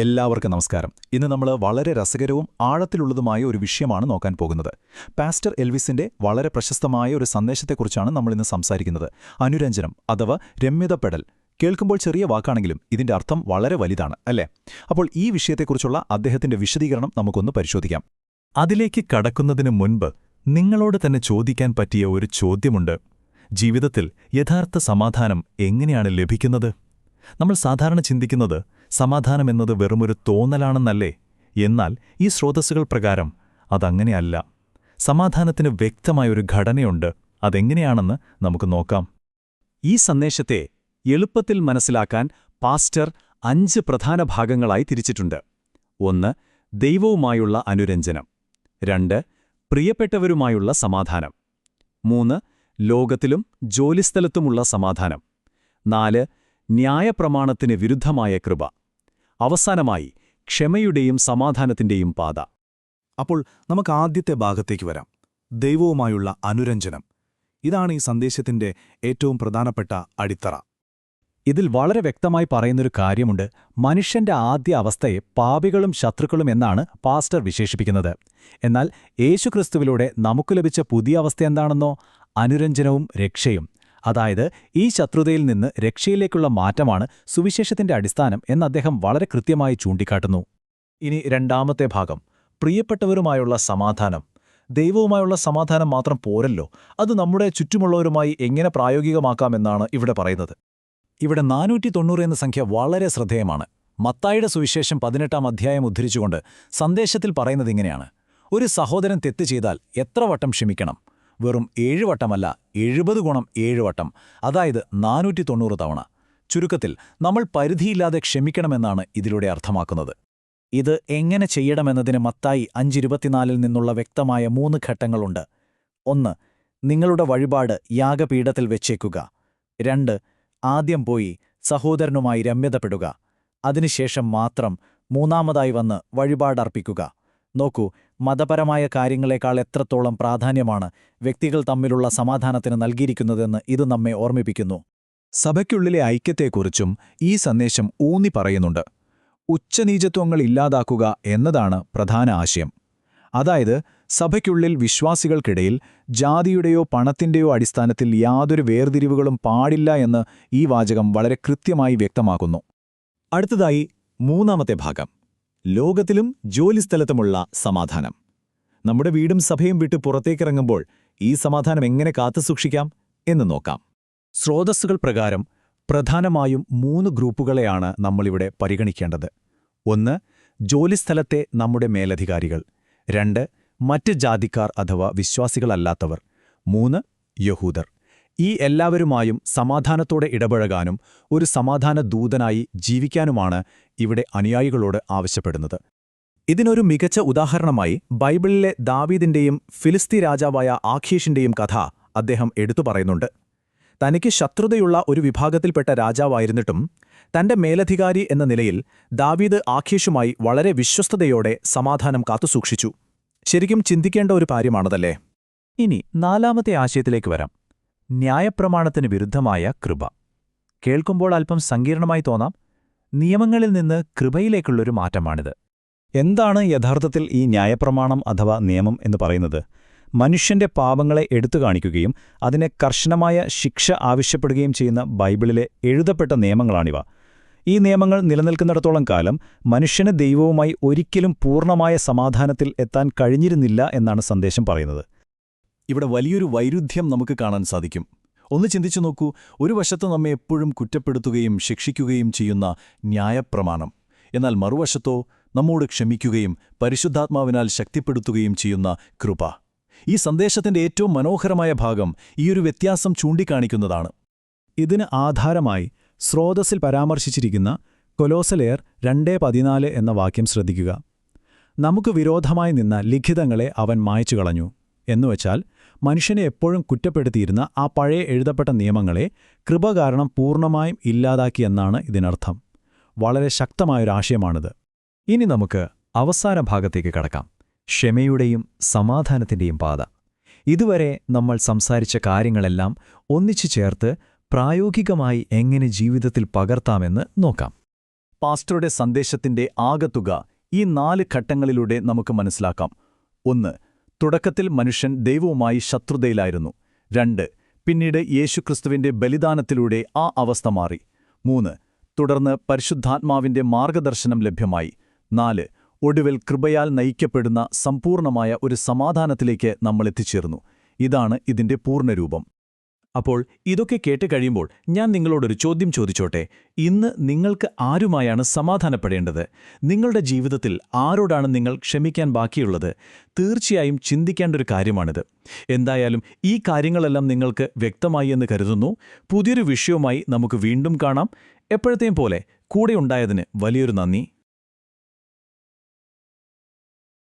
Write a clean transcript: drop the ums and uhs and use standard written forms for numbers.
എല്ലാവർക്കും നമസ്കാരം. ഇന്ന് നമ്മൾ വളരെ രസകരവും ആഴത്തിലുള്ളതുമായ ഒരു വിഷയമാണ് നോക്കാൻ പോകുന്നത്. പാസ്റ്റർ എൽവിസിന്റെ വളരെ പ്രശസ്തമായ ഒരു സന്ദേശത്തെക്കുറിച്ചാണ് നമ്മളിന്ന് സംസാരിക്കുന്നത്. അനുരഞ്ജനം അഥവാ രമ്യതപ്പെടൽ. കേൾക്കുമ്പോൾ ചെറിയ വാക്കാണെങ്കിലും ഇതിന്റെ അർത്ഥം വളരെ വലുതാണ്, അല്ലേ? അപ്പോൾ ഈ വിഷയത്തെക്കുറിച്ചുള്ള അദ്ദേഹത്തിന്റെ വിശദീകരണം നമുക്കൊന്ന് പരിശോധിക്കാം. അതിലേക്ക് കടക്കുന്നതിന് മുൻപ് നിങ്ങളോട് തന്നെ ചോദിക്കാൻ പറ്റിയ ഒരു ചോദ്യമുണ്ട്. ജീവിതത്തിൽ യഥാർത്ഥ സമാധാനം എങ്ങനെയാണ് ലഭിക്കുന്നത്? നമ്മൾ സാധാരണ ചിന്തിക്കുന്നത് സമാധാനമെന്നത് വെറുമൊരു തോന്നലാണെന്നല്ലേ? എന്നാൽ ഈ സ്രോതസ്സുകൾ പ്രകാരം അതങ്ങനെയല്ല. സമാധാനത്തിന് വ്യക്തമായൊരു ഘടനയുണ്ട്. അതെങ്ങനെയാണെന്ന് നമുക്ക് നോക്കാം. ഈ സന്ദേശത്തെ എളുപ്പത്തിൽ മനസ്സിലാക്കാൻ പാസ്റ്റർ 5 പ്രധാന ഭാഗങ്ങളായി തിരിച്ചിട്ടുണ്ട്. 1. ദൈവവുമായുള്ള അനുരഞ്ജനം. 2. പ്രിയപ്പെട്ടവരുമായുള്ള സമാധാനം. 3. ലോകത്തിലും ജോലിസ്ഥലത്തുമുള്ള സമാധാനം. 4. ന്യായപ്രമാണത്തിന് വിരുദ്ധമായ കൃപ. അവസാനമായി ക്ഷമയുടെയും സമാധാനത്തിന്റെയും പാത. അപ്പോൾ നമുക്ക് ആദ്യത്തെ ഭാഗത്തേക്ക് വരാം. ദൈവവുമായുള്ള അനുരഞ്ജനം. ഇതാണ് ഈ സന്ദേശത്തിന്റെ ഏറ്റവും പ്രധാനപ്പെട്ട അടിത്തറ. ഇതിൽ വളരെ വ്യക്തമായി പറയുന്നൊരു കാര്യമുണ്ട്. മനുഷ്യന്റെ ആദ്യ അവസ്ഥയെ പാപികളും ശത്രുക്കളും എന്നാണ് പാസ്റ്റർ വിശേഷിപ്പിക്കുന്നത്. എന്നാൽ യേശുക്രിസ്തുവിലൂടെ നമുക്കു ലഭിച്ച പുതിയ അവസ്ഥ എന്താണെന്നോ? അനുരഞ്ജനവും രക്ഷയും. അതായത് ഈ ശത്രുതയിൽ നിന്ന് രക്ഷയിലേക്കുള്ള മാറ്റമാണ് സുവിശേഷത്തിന്റെ അടിസ്ഥാനം എന്ന് അദ്ദേഹം വളരെ കൃത്യമായി ചൂണ്ടിക്കാട്ടുന്നു. ഇനി രണ്ടാമത്തെ ഭാഗം, പ്രിയപ്പെട്ടവരുമായുള്ള സമാധാനം. ദൈവവുമായുള്ള സമാധാനം മാത്രം പോരല്ലോ, അത് നമ്മുടെ ചുറ്റുമുള്ളവരുമായി എങ്ങനെ പ്രായോഗികമാക്കാമെന്നാണ് ഇവിടെ പറയുന്നത്. ഇവിടെ 490 എന്ന സംഖ്യ വളരെ ശ്രദ്ധേയമാണ്. മത്തായിയുടെ സുവിശേഷം 18-ാം അധ്യായം ഉദ്ധരിച്ചുകൊണ്ട് സന്ദേശത്തിൽ പറയുന്നതിങ്ങനെയാണ്: ഒരു സഹോദരൻ തെറ്റ് ചെയ്താൽ എത്ര വട്ടം ക്ഷമിക്കണം? വെറും 7 വട്ടമല്ല, 70 ഗുണം 7 വട്ടം, അതായത് 490 തവണ. ചുരുക്കത്തിൽ നമ്മൾ പരിധിയില്ലാതെ ക്ഷമിക്കണമെന്നാണ് ഇതിലൂടെ അർത്ഥമാക്കുന്നത്. ഇത് എങ്ങനെ ചെയ്യണമെന്നതിന് മത്തായി 5:24 നിന്നുള്ള വ്യക്തമായ 3 ഘട്ടങ്ങളുണ്ട്. 1. നിങ്ങളുടെ വഴിപാട് യാഗപീഠത്തിൽ വെച്ചേക്കുക. 2. ആദ്യം പോയി സഹോദരനുമായി രമ്യതപ്പെടുക. അതിനുശേഷം മാത്രം മൂന്നാമതായി വന്ന് വഴിപാടർപ്പിക്കുക. നോക്കൂ, മതപരമായ കാര്യങ്ങളെക്കാൾ എത്രത്തോളം പ്രാധാന്യമാണ് വ്യക്തികൾ തമ്മിലുള്ള സമാധാനത്തിന് നൽകിയിരിക്കുന്നതെന്ന് ഇത് നമ്മെ ഓർമ്മിപ്പിക്കുന്നു. സഭയ്ക്കുള്ളിലെ ഐക്യത്തെക്കുറിച്ചും ഈ സന്ദേശം ഊന്നി പറയുന്നുണ്ട്. ഉച്ചനീചത്വങ്ങൾ ഇല്ലാതാക്കുക എന്നതാണ് പ്രധാന ആശയം. അതായത് സഭയ്ക്കുള്ളിൽ വിശ്വാസികൾക്കിടയിൽ ജാതിയുടെയോ പണത്തിന്റെയോ അടിസ്ഥാനത്തിൽ യാതൊരു വേർതിരിവുകളും പാടില്ല എന്ന് ഈ വാചകം വളരെ കൃത്യമായി വ്യക്തമാക്കുന്നു. അടുത്തതായി മൂന്നാമത്തെ ഭാഗം, ലോകത്തിലും ജോലിസ്ഥലത്തുമുള്ള സമാധാനം. നമ്മുടെ വീടും സഭയും വിട്ട് പുറത്തേക്കിറങ്ങുമ്പോൾ ഈ സമാധാനം എങ്ങനെ കാത്തുസൂക്ഷിക്കാം എന്ന് നോക്കാം. സ്രോതസ്സുകൾ പ്രകാരം പ്രധാനമായും 3 ഗ്രൂപ്പുകളെയാണ് നമ്മളിവിടെ പരിഗണിക്കേണ്ടത്. 1. ജോലിസ്ഥലത്തെ നമ്മുടെ മേലധികാരികൾ. 2. മറ്റ് ജാതിക്കാർ അഥവാ വിശ്വാസികളല്ലാത്തവർ. 3. യഹൂദർ. ഈ എല്ലാവരുമായും സമാധാനത്തോടെ ഇടപഴകാനും ഒരു സമാധാന ദൂതനായി ജീവിക്കാനുമാണ് ഇവിടെ അനുയായികളോട് ആവശ്യപ്പെടുന്നത്. ഇതിനൊരു മികച്ച ഉദാഹരണമായി ബൈബിളിലെ ദാവീദിന്റെയും ഫിലിസ്തീ രാജാവായ ആഖീഷിന്റെയും കഥ അദ്ദേഹം എടുത്തു പറയുന്നുണ്ട്. തനിക്ക് ശത്രുതയുള്ള ഒരു വിഭാഗത്തിൽപ്പെട്ട രാജാവായിരുന്നിട്ടും തന്റെ മേലധികാരി എന്ന നിലയിൽ ദാവീദ് ആഖീഷുമായി വളരെ വിശ്വസ്തയോടെ സമാധാനം കാത്തുസൂക്ഷിച്ചു. ശരിക്കും ചിന്തിക്കേണ്ട ഒരു കാര്യമാണതല്ലേ? ഇനി 4ാമത്തെ ആശയത്തിലേക്ക് വരാം. ന്യായപ്രമാണത്തിന് വിരുദ്ധമായ കൃപ. കേൾക്കുമ്പോൾ അല്പം സങ്കീർണമായി തോന്നാം. നിയമങ്ങളിൽ നിന്ന് കൃപയിലേക്കുള്ളൊരു മാറ്റമാണിത്. എന്താണ് യഥാർത്ഥത്തിൽ ഈ ന്യായപ്രമാണം അഥവാ നിയമം എന്ന് പറയുന്നത്? മനുഷ്യന്റെ പാപങ്ങളെ എടുത്തുകാണിക്കുകയും അതിനെ കർശനമായ ശിക്ഷ ആവശ്യപ്പെടുകയും ചെയ്യുന്ന ബൈബിളിലെ എഴുതപ്പെട്ട നിയമങ്ങളാണിവ. ഈ നിയമങ്ങൾ നിലനിൽക്കുന്നിടത്തോളം കാലം മനുഷ്യന് ദൈവവുമായി ഒരിക്കലും പൂർണ്ണമായ സമാധാനത്തിൽ എത്താൻ കഴിഞ്ഞിരുന്നില്ല എന്നാണ് സന്ദേശം പറയുന്നത്. ഇവിടെ വലിയൊരു വൈരുദ്ധ്യം നമുക്ക് കാണാൻ സാധിക്കും. ഒന്ന് ചിന്തിച്ചു നോക്കൂ. ഒരു വശത്ത് നമ്മെ എപ്പോഴും കുറ്റപ്പെടുത്തുകയും ശിക്ഷിക്കുകയും ചെയ്യുന്ന ന്യായപ്രമാണം, എന്നാൽ മറുവശത്തോ നമ്മോട് ക്ഷമിക്കുകയും പരിശുദ്ധാത്മാവിനാൽ ശക്തിപ്പെടുത്തുകയും ചെയ്യുന്ന കൃപ. ഈ സന്ദേശത്തിന്റെ ഏറ്റവും മനോഹരമായ ഭാഗം ഈയൊരു വ്യത്യാസം ചൂണ്ടിക്കാണിക്കുന്നതാണ്. ഇതിന് ആധാരമായി സ്രോതസ്സിൽ പരാമർശിച്ചിരിക്കുന്ന കൊലോസലേയർ 2:14 എന്ന വാക്യം ശ്രദ്ധിക്കുക. നമുക്ക് വിരോധമായി നിന്ന ലിഖിതങ്ങളെ അവൻ മായ്ച്ചു കളഞ്ഞു. എന്നുവെച്ചാൽ മനുഷ്യനെ എപ്പോഴും കുറ്റപ്പെടുത്തിയിരുന്ന ആ പഴയ എഴുതപ്പെട്ട നിയമങ്ങളെ കൃപ കാരണം പൂർണ്ണമായും ഇല്ലാതാക്കിയെന്നാണ് ഇതിനർത്ഥം. വളരെ ശക്തമായൊരാശയമാണിത്. ഇനി നമുക്ക് അവസാന ഭാഗത്തേക്ക് കടക്കാം. ക്ഷമയുടെയും സമാധാനത്തിന്റെയും പാത. ഇതുവരെ നമ്മൾ സംസാരിച്ച കാര്യങ്ങളെല്ലാം ഒന്നിച്ചു ചേർത്ത് പ്രായോഗികമായി എങ്ങനെ ജീവിതത്തിൽ പകർത്താമെന്ന് നോക്കാം. പാസ്റ്ററുടെ സന്ദേശത്തിന്റെ ആകത്തുക ഈ 4 ഘട്ടങ്ങളിലൂടെ നമുക്ക് മനസ്സിലാക്കാം. 1. തുടക്കത്തിൽ മനുഷ്യൻ ദൈവവുമായി ശത്രുതയിലായിരുന്നു. 2. പിന്നീട് യേശുക്രിസ്തുവിന്റെ ബലിദാനത്തിലൂടെ ആ അവസ്ഥ മാറി. 3. തുടർന്ന് പരിശുദ്ധാത്മാവിന്റെ മാർഗദർശനം ലഭ്യമായി. 4. ഒടുവിൽ കൃപയാൽ നയിക്കപ്പെടുന്ന സമ്പൂർണമായ ഒരു സമാധാനത്തിലേക്ക് നമ്മൾ എത്തിച്ചേർന്നു. ഇതാണ് ഇതിന്റെ പൂർണ്ണരൂപം. അപ്പോൾ ഇതൊക്കെ കേട്ട് കഴിയുമ്പോൾ ഞാൻ നിങ്ങളോടൊരു ചോദ്യം ചോദിച്ചോട്ടെ. ഇന്ന് നിങ്ങൾക്ക് ആരുമായാണ് സമാധാനപ്പെടേണ്ടത്? നിങ്ങളുടെ ജീവിതത്തിൽ ആരോടാണ് നിങ്ങൾ ക്ഷമിക്കാൻ ബാക്കിയുള്ളത്? തീർച്ചയായും ചിന്തിക്കേണ്ട ഒരു കാര്യമാണിത്. എന്തായാലും ഈ കാര്യങ്ങളെല്ലാം നിങ്ങൾക്ക് വ്യക്തമായി എന്ന് കരുതുന്നു. പുതിയൊരു വിഷയവുമായി നമുക്ക് വീണ്ടും കാണാം. എപ്പോഴത്തെയും പോലെ കൂടെ ഉണ്ടായതിന് വലിയൊരു നന്ദി.